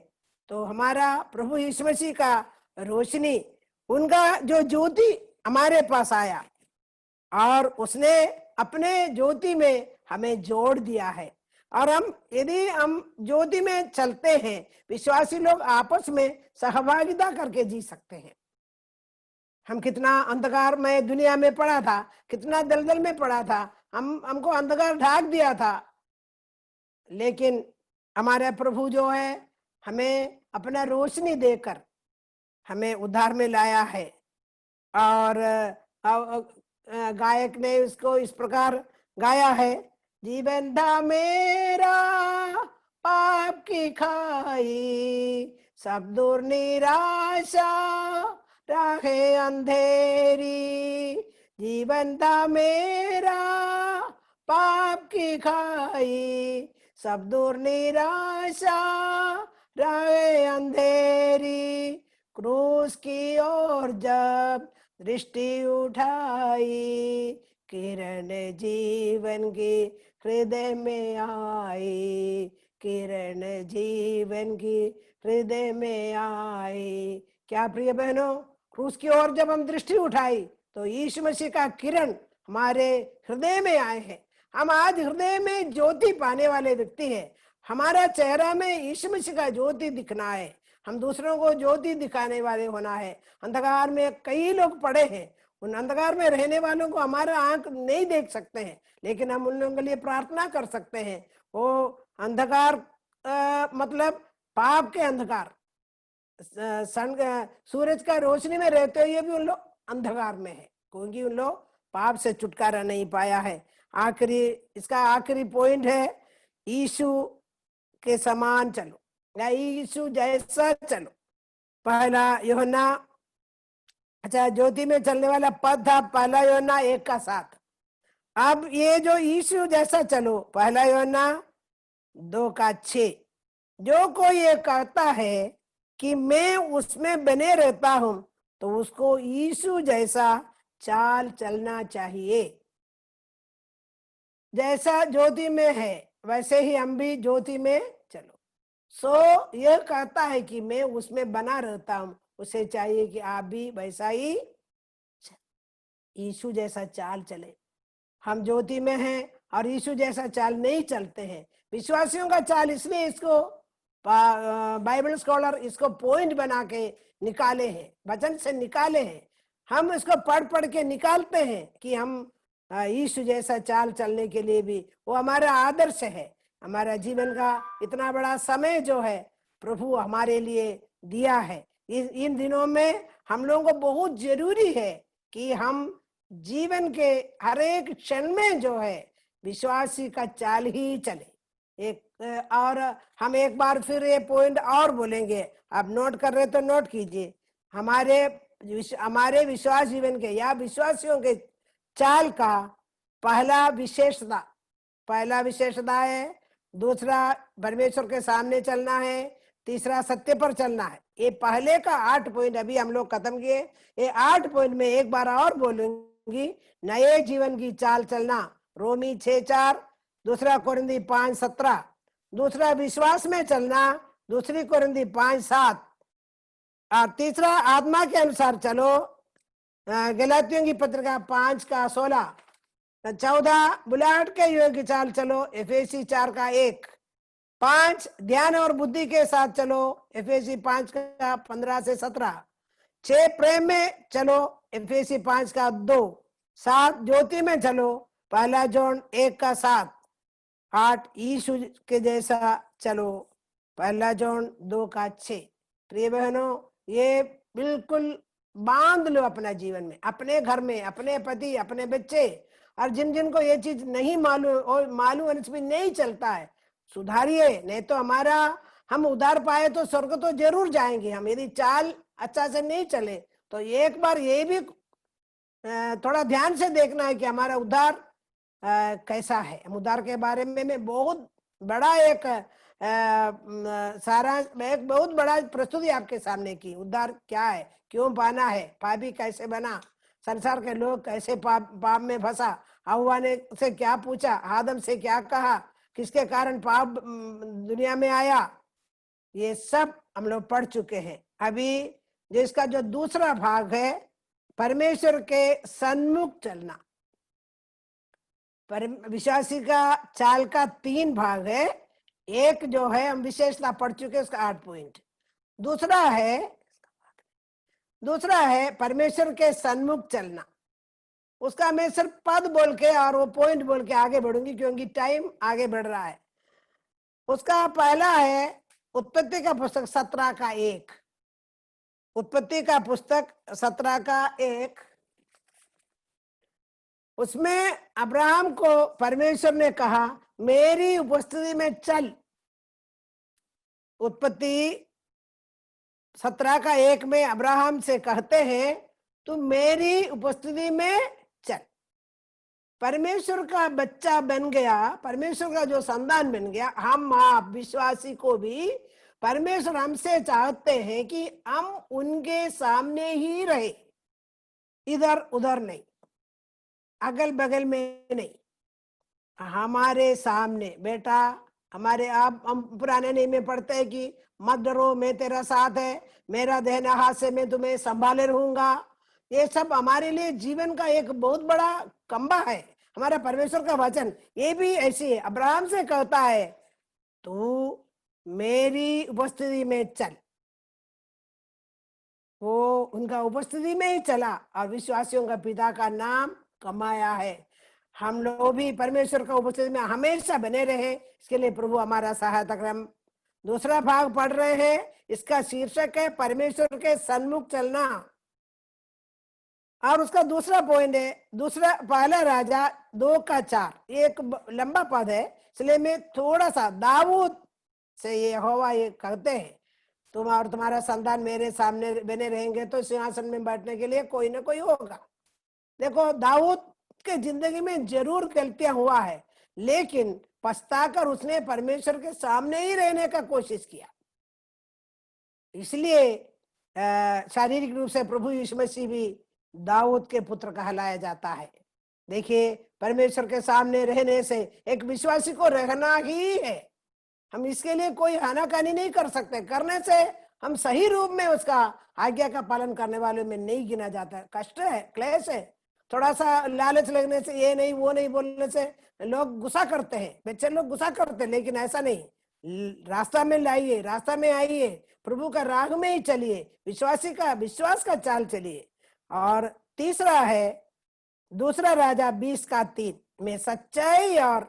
तो हमारा प्रभु यीशु मसीह का रोशनी, उनका जो ज्योति हमारे पास आया और उसने अपने ज्योति में हमें जोड़ दिया है। और हम यदि हम ज्योति में चलते हैं, विश्वासी लोग आपस में सहभागिता करके जी सकते हैं। हम कितना अंधकार में दुनिया में पड़ा था, कितना दलदल में पड़ा था, हमको अंधकार ढाक दिया था, लेकिन हमारा प्रभु जो है हमें अपना रोशनी देकर हमें उद्धार में लाया है। और गायक ने उसको इस प्रकार गाया है, जीवन था मेरा पाप की खाई, सब दूर निराशा राहे अंधेरी, जीवन था मेरा पाप की खाई, सब दूर निराशा रहे अंधेरी क्रूस की ओर जब दृष्टि उठाई, किरण जीवन की हृदय में आई, किरण जीवन की हृदय में आई। क्या प्रिय बहनों, क्रूस की ओर जब हम दृष्टि उठाई तो यीशु मसीह का किरण हमारे हृदय में आए हैं। हम आज हृदय में ज्योति पाने वाले व्यक्ति हैं। हमारा चेहरा में यीशु मसीह का ज्योति दिखना है। हम दूसरों को ज्योति दिखाने वाले होना है। अंधकार में कई लोग पड़े हैं, उन अंधकार में रहने वालों को हमारा आंख नहीं देख सकते हैं, लेकिन हम उन लोगों के लिए प्रार्थना कर सकते हैं। वो अंधकार मतलब पाप के अंधकार, सूरज का रोशनी में रहते हुए भी उन लोग अंधकार में है, क्योंकि उन लोग पाप से छुटकारा नहीं पाया है। इसका आखिरी पॉइंट है, यीशु के समान चलो या यीशु जैसा चलो। पहला यूहन्ना, अच्छा ज्योति में चलने वाला पद था पहला यूहन्ना 1:7। अब ये जो यीशु जैसा चलो, पहला यूहन्ना 2:6। जो कोई ये कहता है कि मैं उसमें बने रहता हूं तो उसको यीशु जैसा चाल चलना चाहिए। जैसा ज्योति में है वैसे ही हम भी ज्योति में चलो। सो यह कहता है कि मैं उसमें बना रहता हूं, उसे चाहिए कि आप भी वैसा ही यीशु जैसा चाल चले। हम ज्योति में हैं और यीशु जैसा चाल नहीं चलते हैं। विश्वासियों का चाल, इसलिए इसको बाइबल स्कॉलर इसको पॉइंट बना के निकाले हैं, वचन से निकाले हैं। हम इसको पढ़ पढ़ के निकालते हैं कि हम यीशु जैसा चाल चलने के लिए भी वो हमारा आदर्श है। हमारा जीवन का इतना बड़ा समय जो है प्रभु हमारे लिए दिया है। इन दिनों में हम लोगों को बहुत जरूरी है कि हम जीवन के हर एक क्षण में जो है विश्वासी का चाल ही चले। और हम एक बार फिर ये पॉइंट और बोलेंगे, आप नोट कर रहे तो नोट कीजिए। हमारे विश्वास जीवन के या विश्वासियों के चाल का पहला विशेषता है, दूसरा परमेश्वर के सामने चलना है, तीसरा सत्य पर चलना है। ये पहले का 8 पॉइंट अभी हम लोग खत्म किए। ये 8 पॉइंट में एक बार और बोलूंगी, नए जीवन की चाल चलना, रोमी 6:4, दूसरा कोरिन्थी 5:17, दूसरा विश्वास में चलना, दूसरी कोरिन्थी 5:7, और तीसरा आत्मा के अनुसार चलो, गलातियों की पत्रिका 5:16, 14 बुलाहट के युग की चाल चलो, एफएसी 4:1, 5 ध्यान और बुद्धि के साथ चलो, एफएसी 5:15-17, 6 प्रेम में चलो, एफएसी 5:2, 7 ज्योति में चलो, पहला जॉन 1:7, 8 यीशु के जैसा चलो, पहला जॉन 2:6। प्रिय बहनों, ये बिल्कुल बांध लो अपना जीवन में, अपने घर में, अपने पति, अपने बच्चे, और जिन जिन को ये चीज नहीं मालूम और मालूम नहीं चलता है, सुधारिए। नहीं तो हम उधार पाए तो स्वर्ग तो जरूर जाएंगे। हम यदि चाल अच्छा से नहीं चले तो एक बार ये भी थोड़ा ध्यान से देखना है कि हमारा उद्धार कैसा है। उद्धार के बारे में मैं बहुत बड़ा एक बहुत बड़ा प्रस्तुति आपके सामने की। उद्धार क्या है, क्यों पाना है, पापी कैसे बना, संसार के लोग कैसे पाप में फंसा, हव्वा ने से क्या पूछा, आदम से क्या कहा, किसके कारण पाप दुनिया में आया, ये सब हम लोग पढ़ चुके हैं। अभी जिसका जो दूसरा भाग है, परमेश्वर के सन्मुख चलना। विश्वासी का चाल का 3 भाग है। एक जो है हम विशेषता पढ़ चुके, उसका 8 पॉइंट। दूसरा है परमेश्वर के सन्मुख चलना। उसका मैं सिर्फ पद बोल के और वो पॉइंट बोल के आगे बढ़ूंगी, क्योंकि टाइम आगे बढ़ रहा है। उसका पहला है उत्पत्ति का पुस्तक 17:1। उत्पत्ति का पुस्तक 17:1, उसमें अब्राहम को परमेश्वर ने कहा मेरी उपस्थिति में चल। उत्पत्ति 17:1 में अब्राहम से कहते हैं तू मेरी उपस्थिति में चल। परमेश्वर का बच्चा बन गया, परमेश्वर का जो संतान बन गया, हम आप विश्वासी को भी परमेश्वर हमसे चाहते हैं कि हम उनके सामने ही रहे, इधर उधर नहीं, अगल बगल में नहीं, हमारे सामने। बेटा, हमारे आप हम पुराने नियम में पढ़ते हैं कि मत डरो, मैं तेरा साथ है, मेरा देहना हाथ से मैं तुम्हें संभाले रहूंगा। ये सब हमारे लिए जीवन का एक बहुत बड़ा कंबा है, हमारा परमेश्वर का वचन। ये भी ऐसी है, अब्राहम से कहता है तू मेरी उपस्थिति में चल। वो उनका उपस्थिति में ही चला और विश्वासियों का पिता का नाम कमाया है। हम लोग भी परमेश्वर का उपस्थिति में हमेशा बने रहे, इसके लिए प्रभु हमारा सहायता करे। हम दूसरा भाग पढ़ रहे हैं, इसका शीर्षक है परमेश्वर के सन्मुख चलना। और उसका दूसरा पॉइंट है, दूसरा पहला राजा 2:4, एक लंबा पद है, इसलिए मैं थोड़ा सा दाऊद से ये यहोवा ये कहते हैं तुम और तुम्हारा संतान मेरे सामने बने रहेंगे तो सिंहासन में बैठने के लिए कोई ना कोई होगा। देखो, दाऊद के जिंदगी में जरूर गलतियां हुआ है, लेकिन पछताकर उसने परमेश्वर के सामने ही रहने का कोशिश किया। इसलिए शारीरिक रूप से प्रभु यीशु मसीह भी दाऊद के पुत्र कहलाया जाता है। देखिए, परमेश्वर के सामने रहने से एक विश्वासी को रहना ही है। हम इसके लिए कोई आनाकानी नहीं कर सकते, करने से हम सही रूप में उसका आज्ञा का पालन करने वालों में नहीं गिना जाता। कष्ट है, क्लेश है, थोड़ा सा लालच लगने से, ये नहीं वो नहीं बोलने से लोग गुस्सा करते हैं, बच्चे लोग गुस्सा करते हैं, लेकिन ऐसा नहीं। रास्ता में लाइए, रास्ता में आइए, प्रभु का राग में ही चलिए, विश्वासी का विश्वास का चाल चलिए। और तीसरा है दूसरा राजा 20:3 में सच्चाई और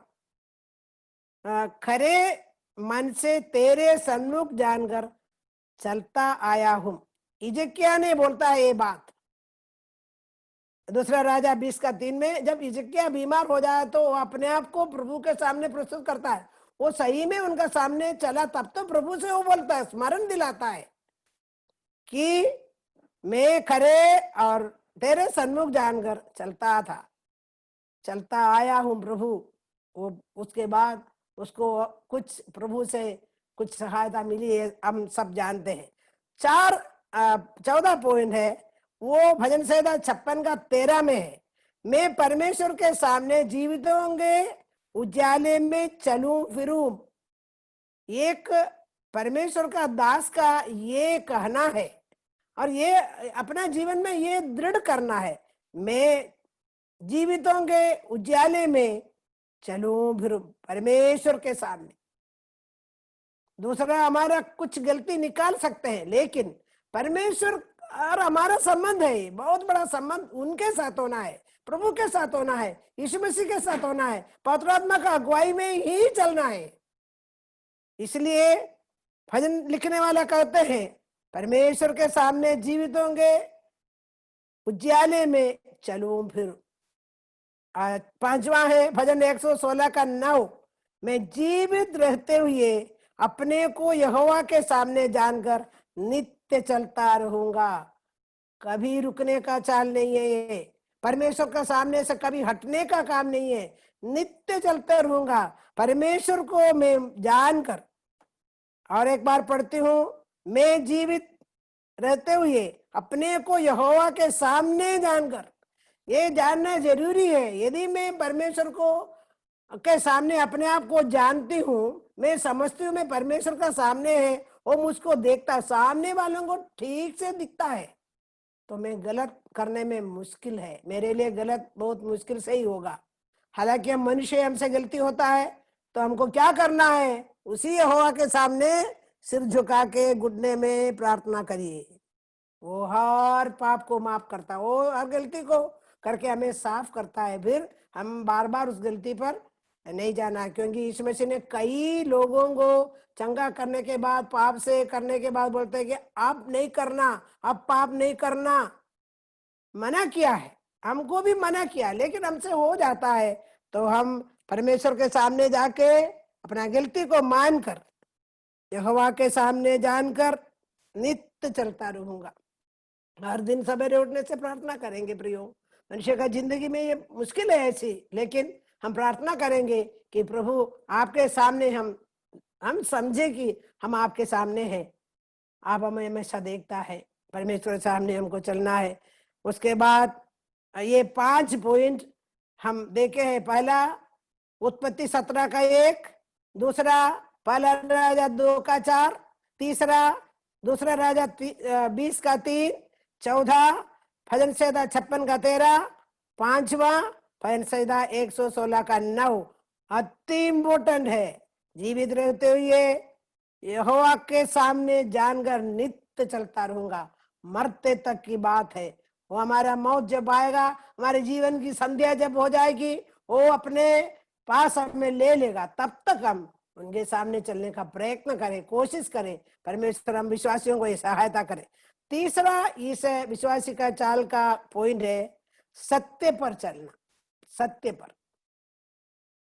खरे मन से तेरे सन्मुख जानकर चलता आया हूं। हिजकिय्याह ने बोलता है ये बात, दूसरा राजा 20:3 में। जब हिजकिय्याह बीमार हो जाए तो वो अपने आप को प्रभु के सामने प्रस्तुत करता है। वो सही में उनका सामने चला, तब तो प्रभु से वो बोलता है, स्मरण दिलाता है कि मैं खरे और तेरे सन्मुख जानकर चलता आया हूं प्रभु। वो उसके बाद उसको कुछ प्रभु से कुछ सहायता मिली है, हम सब जानते हैं। 14 पॉइंट है, वो भजन संहिता 56:13 में है। मैं परमेश्वर के सामने जीवित होंगे, उजाले में चलूं फिरूं। एक परमेश्वर का दास का ये कहना है और ये अपना जीवन में ये दृढ़ करना है, मैं जीवित होंगे, उजाले में चलूं फिरूं परमेश्वर के सामने। दूसरा, हमारा कुछ गलती निकाल सकते हैं, लेकिन परमेश्वर और हमारा संबंध है, बहुत बड़ा संबंध उनके साथ होना है, प्रभु के साथ होना है, यीशु मसीह के साथ होना है, पवित्र आत्मा का अगुवाई में ही चलना है। इसलिए भजन लिखने वाला कहते हैं परमेश्वर के सामने जीवित होंगे, उजाले में चलूं फिरूं। 5वां है भजन 116:9, मैं जीवित रहते हुए अपने को यहोवा के सामने जानकर नित्य चलता रहूंगा। कभी रुकने का चाल नहीं है ये, परमेश्वर का सामने से कभी हटने का काम नहीं है, नित्य चलते रहूंगा परमेश्वर को मैं जानकर। और एक बार पढ़ती हूँ, मैं जीवित रहते हुए अपने को यहोवा के सामने जानकर। ये जानना जरूरी है। यदि मैं परमेश्वर को के सामने अपने आप को जानती हूँ, मैं समझती हूँ मैं परमेश्वर का सामने है, वो मुझको देखता, सामने वालों को ठीक से दिखता है, तो मैं गलत करने में मुश्किल है, मेरे लिए गलत बहुत मुश्किल से ही होगा। हालांकि हम मनुष्य, हमसे गलती होता है, तो हमको क्या करना है, उसी यहोवा के सामने सिर झुका के घुटने में प्रार्थना करिए। वो हर पाप को माफ करता है, वो हर गलती को करके हमें साफ करता है। फिर हम बार बार उस गलती पर नहीं जाना, क्योंकि यीशु मसीह ने कई लोगों को चंगा करने के बाद, पाप से करने के बाद बोलते हैं कि आप नहीं करना, अब पाप नहीं करना, मना किया है, हमको भी मना किया, लेकिन हमसे हो जाता है। तो हम परमेश्वर के सामने जाके अपना गलती को मानकर यहोवा के सामने जानकर नित्य चलता रहूंगा। हर दिन सवेरे उठने से प्रार्थना करेंगे। प्रियो, मनुष्य का जिंदगी में ये मुश्किल है ऐसी, लेकिन हम प्रार्थना करेंगे कि प्रभु आपके सामने हम हम समझे कि हम आपके सामने हैं, आप हमें हमेशा देखता है, परमेश्वर के सामने हमको चलना है। उसके बाद ये 5 पॉइंट हम देखे हैं। पहला उत्पत्ति 17 का 1, दूसरा पहला राजा 2 का 4, तीसरा दूसरा राजा 20 का 3, चौथा भजन संहिता 56 का 13, पांचवा भजन संहिता 116 का 9। अति इम्पोर्टेंट है। जीवित रहते हुए यहोवा के सामने जानकर नित्य चलता रहूंगा, मरते तक की बात है। वो हमारा मौत जब आएगा, हमारे जीवन की संध्या जब हो जाएगी, वो अपने पास हमें ले लेगा। तब तक हम उनके सामने चलने का प्रयत्न करें, कोशिश करें। परमेश्वर हम विश्वासियों को ये सहायता करे। तीसरा इस विश्वासी का चाल का पॉइंट है सत्य पर चलना। सत्य पर,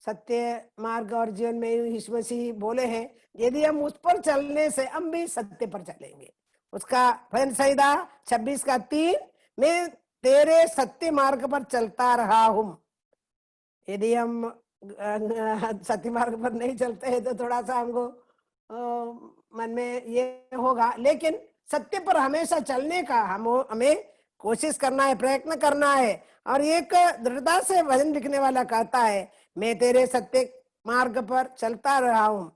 सत्य मार्ग और जीवन में यीशु मसीह बोले हैं, यदि हम उस पर चलने से हम भी सत्य पर चलेंगे। उसका भजन संहिता 26 का 3, मैं तेरे सत्य मार्ग पर चलता रहा हूं। यदि हम सत्य मार्ग पर नहीं चलते हैं तो थोड़ा सा हमको मन में ये होगा, लेकिन सत्य पर हमेशा चलने का हमें कोशिश करना है, प्रयत्न करना है। और एक दृढ़ता से भजन लिखने वाला कहता है, मैं तेरे सत्य मार्ग पर चलता रहा हूं।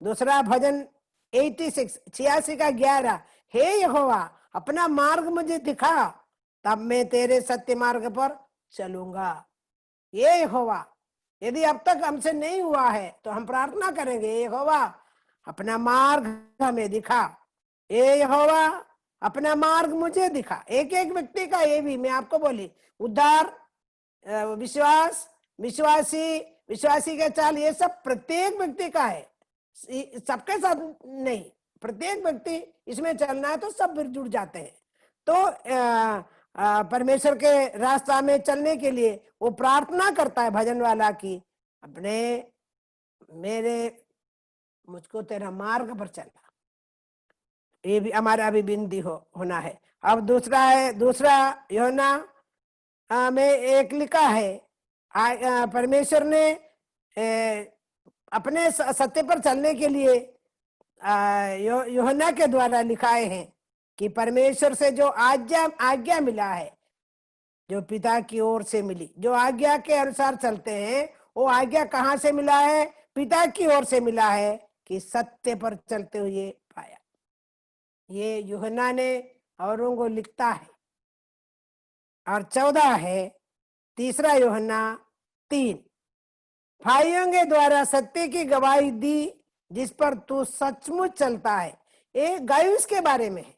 दूसरा भजन 86 का 11, हे यहोवा अपना मार्ग मुझे दिखा, तब मैं तेरे सत्य मार्ग पर चलूंगा। ये यहोवा, यदि अब तक हमसे नहीं हुआ है तो हम प्रार्थना करेंगे, यहोवा अपना मार्ग हमें दिखा, ये यहोवा अपना मार्ग मुझे दिखा। एक एक व्यक्ति का, ये भी मैं आपको बोली, उद्धार, विश्वास, विश्वासी का चाल, ये सब प्रत्येक व्यक्ति का है, सबके साथ नहीं। प्रत्येक व्यक्ति इसमें चलना है तो सब जुड़ जाते हैं। तो परमेश्वर के रास्ता में चलने के लिए वो प्रार्थना करता है भजन वाला की, अपने मेरे मुझको तेरा मार्ग पर चलना। ये भी हमारा भी बिंदी होना है। अब दूसरा है, दूसरा यूहन्ना में एक लिखा है, परमेश्वर ने अपने सत्य पर चलने के लिए यूहन्ना के द्वारा लिखाए हैं कि परमेश्वर से जो आज्ञा मिला है, जो पिता की ओर से मिली, जो आज्ञा के अनुसार चलते हैं, वो आज्ञा कहाँ से मिला है? पिता की ओर से मिला है कि सत्य पर चलते हुए पाया। ये यूहन्ना ने औरों को लिखता है। और 14 है, तीसरा यूहन्ना 3, भाइयों के द्वारा सत्य की गवाही दी जिस पर तू सचमुच चलता है। ये गायुस के बारे में है।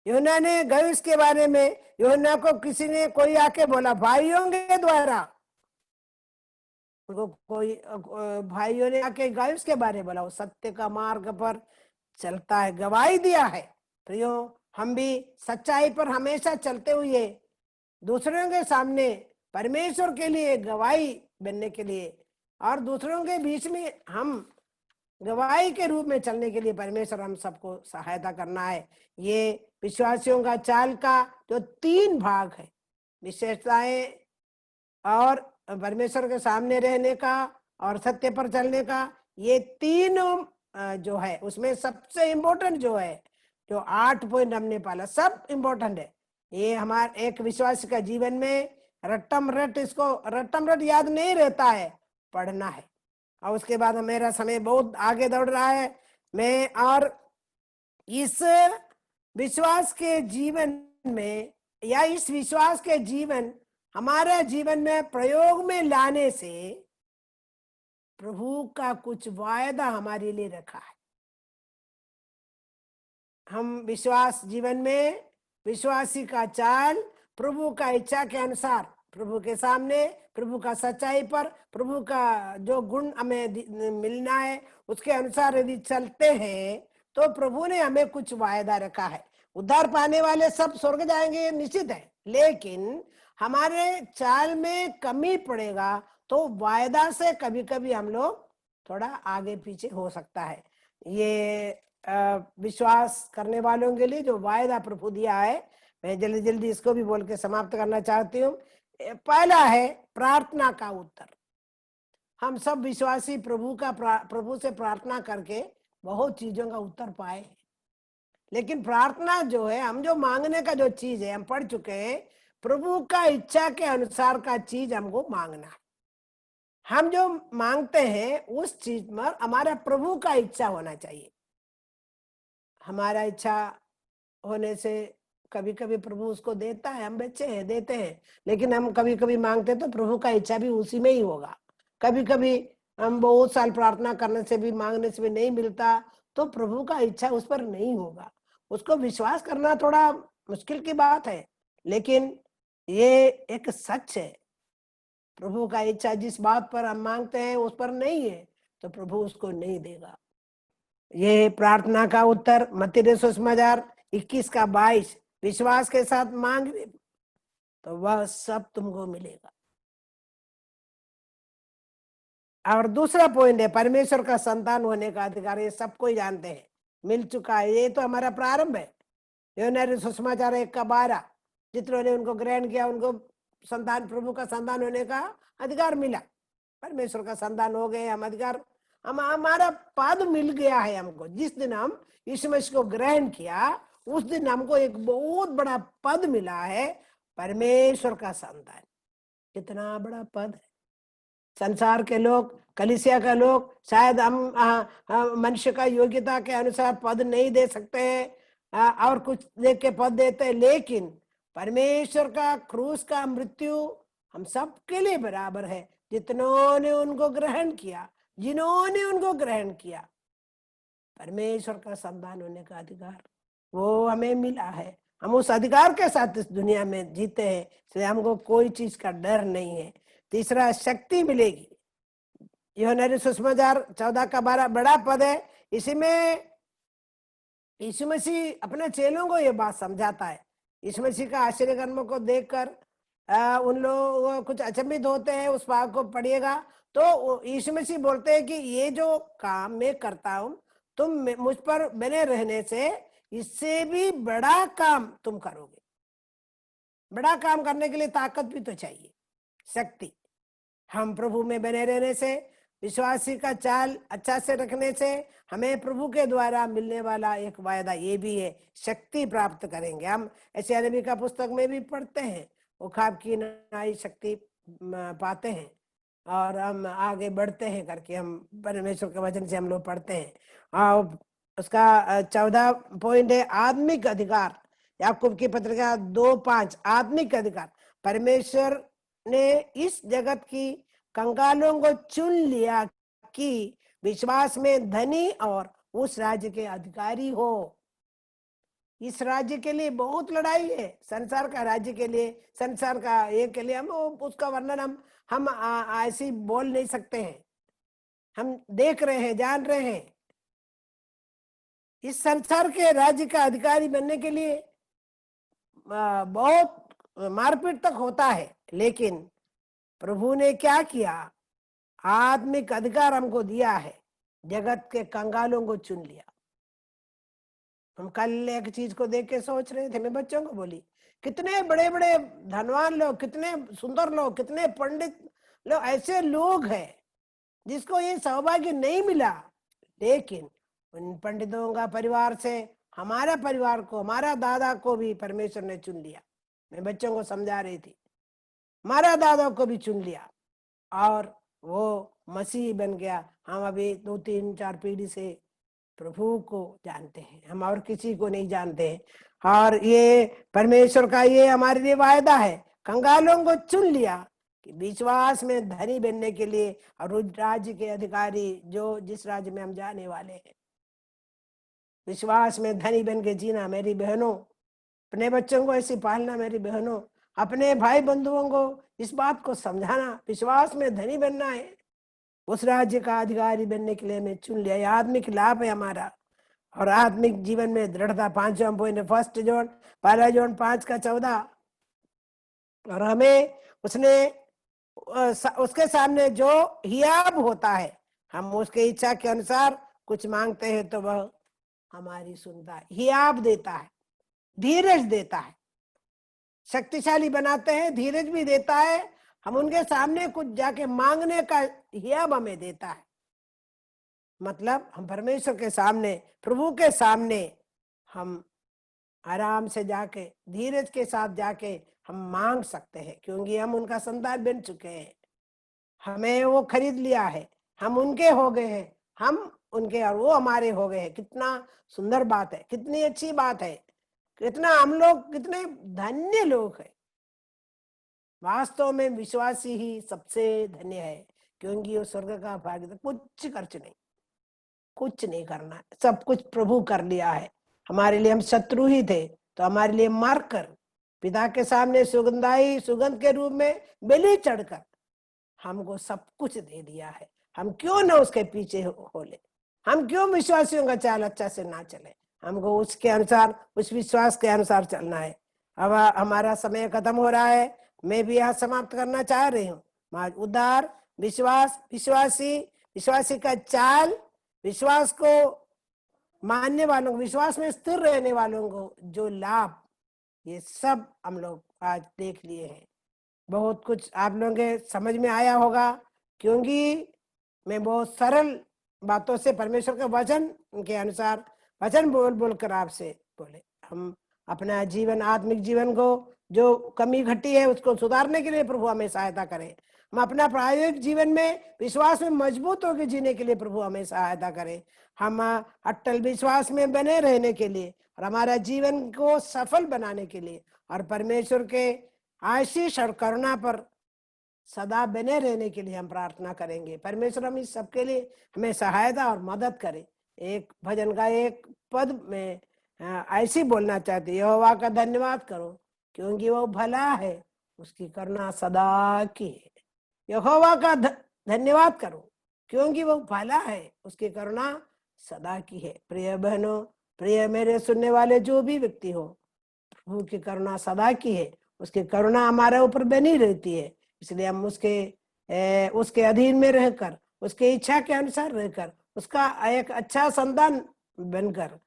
यूहन्ना ने गायुस के बारे में, यूहन्ना को किसी ने कोई आके बोला भाइयों के द्वारा, उनको कोई भाइयों ने आके गायुस के बारे में बोला, वो सत्य का मार्ग पर चलता है, गवाही दिया है। प्रियो, हम भी सच्चाई पर हमेशा चलते हुए दूसरों के सामने परमेश्वर के लिए गवाही बनने के लिए और दूसरों के बीच में हम गवाही के रूप में चलने के लिए परमेश्वर हम सबको सहायता करना है। ये विश्वासियों का चाल का जो 3 भाग है, विशेषताएं और परमेश्वर के सामने रहने का और सत्य पर चलने का, ये तीनों जो है उसमें सबसे इम्पोर्टेंट जो है, जो 8 पॉइंट हमने पाला, सब इम्पोर्टेंट है। ये हमारे एक विश्वास का जीवन में रट्टम रट, इसको रट्टम रट याद नहीं रहता है, पढ़ना है। और उसके बाद मेरा समय बहुत आगे दौड़ रहा है, मैं और इस विश्वास के जीवन में या इस विश्वास के जीवन हमारे जीवन में प्रयोग में लाने से प्रभु का कुछ वायदा हमारे लिए रखा है। हम विश्वास जीवन में विश्वासी का चाल प्रभु का इच्छा के अनुसार, प्रभु के सामने, प्रभु का सच्चाई पर, प्रभु का जो गुण हमें मिलना है उसके अनुसार यदि चलते हैं तो प्रभु ने हमें कुछ वायदा रखा है। उद्धार पाने वाले सब स्वर्ग जाएंगे निश्चित है, लेकिन हमारे चाल में कमी पड़ेगा तो वायदा से कभी कभी हम लोग थोड़ा आगे पीछे हो सकता है। ये विश्वास करने वालों के लिए जो वायदा प्रभु दिया है, मैं जल्दी जल्दी इसको भी बोल के समाप्त करना चाहती हूँ। पहला है प्रार्थना का उत्तर। हम सब विश्वासी प्रभु से प्रार्थना करके बहुत चीजों का उत्तर पाए, लेकिन प्रार्थना जो है, हम जो मांगने का जो चीज है, हम पढ़ चुके हैं, प्रभु का इच्छा के अनुसार का चीज हमको मांगना है। हम जो मांगते हैं उस चीज में हमारा प्रभु का इच्छा होना चाहिए। हमारा इच्छा होने से कभी कभी प्रभु उसको देता है, हम बच्चे हैं देते हैं, लेकिन हम कभी कभी मांगते तो प्रभु का इच्छा भी उसी में ही होगा। कभी कभी हम बहुत साल प्रार्थना करने से भी, मांगने से भी नहीं मिलता, तो प्रभु का इच्छा उस पर नहीं होगा। उसको विश्वास करना थोड़ा मुश्किल की बात है, लेकिन ये एक सच है। प्रभु का इच्छा जिस बात पर हम मांगते हैं उस पर नहीं है, तो प्रभु उसको नहीं देगा। ये प्रार्थना का उत्तर मत्ती सुसमाचार 21 का 22, विश्वास के साथ मांग तो वह सब तुमको मिलेगा। और दूसरा पॉइंट है परमेश्वर का संतान होने का अधिकार। ये सबको ही जानते हैं, मिल चुका है, ये तो हमारा प्रारंभ है। यूहन्ना सुसमाचार 1 का 12, जितनों ने उनको ग्रहण किया उनको संतान, प्रभु का संतान होने का अधिकार मिला। परमेश्वर का संतान हो गए हम, अधिकार हमारा पद मिल गया है हमको। जिस दिन हम यीशु मसीह को ग्रहण किया उस दिन हमको एक बहुत बड़ा पद मिला है, परमेश्वर का संतान। कितना बड़ा पद है। संसार के लोग, कलीसिया का लोग शायद हम मनुष्य का योग्यता के अनुसार पद नहीं दे सकते हैं, और कुछ देख के पद देते हैं, लेकिन परमेश्वर का क्रूस का मृत्यु हम सबके लिए बराबर है। जितनों ने उनको ग्रहण किया, जिन्होंने उनको ग्रहण किया, परमेश्वर का संतान होने का अधिकार वो हमें मिला है। हम उस अधिकार के साथ इस दुनिया में जीते हैं, इसलिए हमको कोई चीज का डर नहीं है। तीसरा, शक्ति मिलेगी। यूहन्ना सुसमाचार 14 का 12 बड़ा पद है। इसी में यीशु मसीह अपने चेलों को ये बात समझाता है। यीशु मसीह का आश्चर्य कर्मों को देखकर उन लोग कुछ अचंभित होते हैं। उस भाग को पढ़िएगा तो यीशु मसीह बोलते हैं कि ये जो काम मैं करता हूँ, तुम मुझ पर बने रहने से इससे भी बड़ा काम तुम करोगे। बड़ा काम करने के लिए ताकत भी तो चाहिए, शक्ति। हम प्रभु में बने रहने से, विश्वासी का चाल अच्छा से रखने से हमें प्रभु के द्वारा मिलने वाला एक वायदा ये भी है, शक्ति प्राप्त करेंगे हम। ऐसे नबी का पुस्तक में भी पढ़ते हैं, वो खाब की नई शक्ति पाते हैं और हम आगे बढ़ते हैं करके हम परमेश्वर के वचन से हम लोग पढ़ते हैं। और उसका 14 पॉइंट है आत्मिक अधिकार। याकूब की पत्रिका 2:5, आत्मिक अधिकार। परमेश्वर ने इस जगत की कंगालों को चुन लिया कि विश्वास में धनी और उस राज्य के अधिकारी हो। इस राज्य के लिए बहुत लड़ाई है, संसार का राज्य के लिए, संसार का ये के लिए हम उसका वर्णन हम ऐसे बोल नहीं सकते हैं। हम देख रहे हैं, जान रहे हैं। इस संसार के राज्य का अधिकारी बनने के लिए बहुत मारपीट तक होता है, लेकिन प्रभु ने क्या किया, आत्मिक अधिकार हमको दिया है, जगत के कंगालों को चुन लिया। हम कल एक चीज को देख के सोच रहे थे, मैं बच्चों को बोली, कितने बड़े बड़े धनवान लोग, कितने सुंदर लोग, कितने पंडित लोग, ऐसे लोग हैं जिसको ये सौभाग्य नहीं मिला, लेकिन उन पंडितों का परिवार से हमारा परिवार को, हमारा दादा को भी परमेश्वर ने चुन लिया। मैं बच्चों को समझा रही थी, हमारा दादा को भी चुन लिया और वो मसीह बन गया। हम अभी 2, 3, 4 पीढ़ी से प्रभु को जानते हैं, हम और किसी को नहीं जानते हैं। और ये परमेश्वर का ये हमारे लिए वायदा है, कंगालों को चुन लिया कि विश्वास में धनी बनने के लिए, और उस राज्य के अधिकारी जो जिस राज्य में हम जाने वाले हैं, विश्वास में धनी बन के जीना। मेरी बहनों, अपने बच्चों को ऐसी पालना, मेरी बहनों, अपने भाई बंधुओं को इस बात को समझाना, विश्वास में धनी बनना है, उस राज्य का अधिकारी बनने के लिए हमें चुन लिया। आत्मिक लाभ है हमारा, और आत्मिक जीवन में दृढ़ता। 5वां पॉइंट, 1 जॉन 1 जॉन 5 का 14। और हमें उसने उसके सामने जो हियाब होता है, हम उसके इच्छा के अनुसार कुछ मांगते हैं तो वह हमारी सुनता है, हियाब देता है, धीरज देता है, शक्तिशाली बनाते हैं, धीरज भी देता है, हम उनके सामने कुछ जाके मांगने का हियाब हमें देता है। मतलब हम परमेश्वर के सामने, प्रभु के सामने हम आराम से जाके, धीरज के साथ जाके हम मांग सकते हैं, क्योंकि हम उनका संतान बन चुके हैं। हमें वो खरीद लिया है, हम उनके हो गए हैं, हम उनके और वो हमारे हो गए हैं। कितना सुंदर बात है, कितनी अच्छी बात है, कितना हम लोग कितने धन्य लोग हैं। वास्तव में विश्वासी ही सबसे धन्य है, क्योंकि वो स्वर्ग का भाग, कुछ खर्च नहीं, कुछ नहीं करना, सब कुछ प्रभु कर लिया है हमारे लिए। हम शत्रु ही थे तो हमारे लिए मार कर पिता के सामने सुगंध के रूप में बलि चढ़कर हमको सब कुछ दे दिया है। हम क्यों ना उसके पीछे हो ले, हम क्यों विश्वासियों का चाल अच्छा से ना चले। हमको उसके अनुसार, उस विश्वास के अनुसार चलना है। अब हमारा समय खत्म हो रहा है, मैं भी यहाँ समाप्त करना चाह रही हूँ। उद्धार, विश्वास, विश्वासी का चाल, विश्वास को मानने वालों को, विश्वास में स्थिर रहने वालों को जो लाभ, ये सब हम लोग आज देख लिए हैं। बहुत कुछ आप लोगों के समझ में आया होगा, क्योंकि मैं बहुत सरल बातों से परमेश्वर के वचन के अनुसार वचन बोल बोल कर आपसे बोले। हम अपना जीवन, आत्मिक जीवन को जो कमी घटी है उसको सुधारने के लिए प्रभु हमें सहायता करे। हम अपना प्रायोगिक जीवन में विश्वास में मजबूत होकर जीने के लिए प्रभु हमें सहायता करे। हम अटल विश्वास में बने रहने के लिए और हमारा जीवन को सफल बनाने के लिए और परमेश्वर के आशीष और करुणा पर सदा बने रहने के लिए हम प्रार्थना करेंगे। परमेश्वर हम इस सबके लिए हमें सहायता और मदद करे। एक भजन का एक पद में ऐसी बोलना चाहती, यहोवा का धन्यवाद करो क्योंकि वो भला है, उसकी करुणा सदा की है। यहोवा का धन्यवाद करो क्योंकि वो भला है, उसकी करुणा सदा की है। प्रिय बहनों, प्रिय मेरे सुनने वाले जो भी व्यक्ति हो, प्रभु की करुणा सदा की है, उसकी करुणा हमारे ऊपर बनी रहती है। इसलिए हम उसके अधीन में रहकर, उसके इच्छा के अनुसार रहकर, उसका एक अच्छा संतान बनकर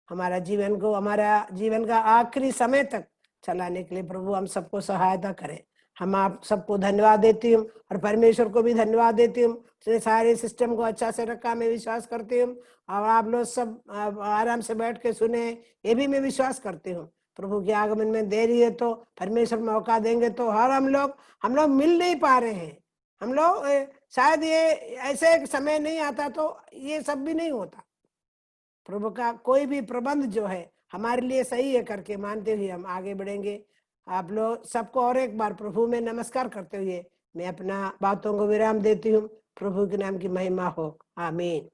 हमारा जीवन का आखिरी समय तक चलाने के लिए प्रभु हम सबको सहायता करे। हम आप सबको धन्यवाद देती हूँ और परमेश्वर को भी धन्यवाद देती हूँ, उसने सारे सिस्टम को अच्छा से रखा, मैं विश्वास करती हूँ। और आप लोग सब आराम से बैठ के सुने, ये भी मैं विश्वास करती हूँ। प्रभु के आगमन में देरी है तो परमेश्वर मौका देंगे तो हर हम लोग मिल नहीं पा रहे हैं। हम लोग शायद ये ऐसे एक समय नहीं आता तो ये सब भी नहीं होता। प्रभु का कोई भी प्रबंध जो है हमारे लिए सही है करके मानते हुए हम आगे बढ़ेंगे। आप लोग सबको और एक बार प्रभु में नमस्कार करते हुए मैं अपना बातों को विराम देती हूँ। प्रभु के नाम की महिमा हो, आमीन।